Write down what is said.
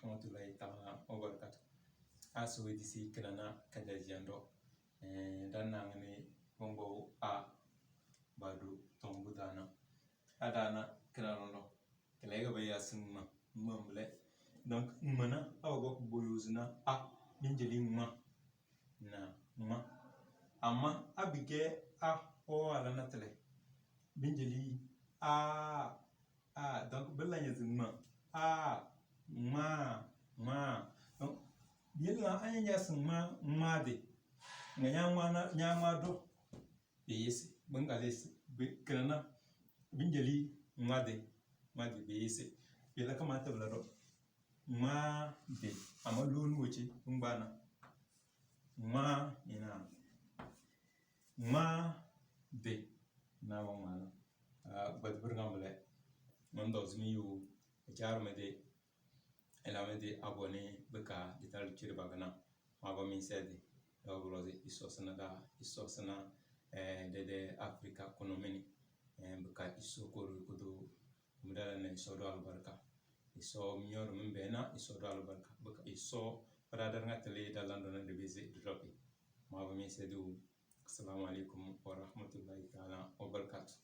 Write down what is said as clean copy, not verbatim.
rahmatullahi ta'ala wa barakatuh. Aso disi kinana kadajiando dan nangani bongo a badu tombudana adana kinanono kilega baya sinma mamle donc mana awgo boyuzna a minjeli ma na ma amma abige a o ala natale minjeli a donc belanya zinma a ma donc yilla anya sinma made nga nyama do bese bangales kinana minjeli made bese yalla kamata blado ma de amma lonu wuce ngbana ma ina ma de na wangana badbur ngamle mon dozmi yu jarmede elamede abonné beka dital chiri bagana maba min sede dawroze isosna de Afrika konomeni beka isokoro kudo mudala ne sodo albarka iso myor mbena iso do albarka beka iso radar ngatele dalando na de beze dropi maba min sede assalamu alaikum wa rahmatullahi ta'ala wa barakatuh.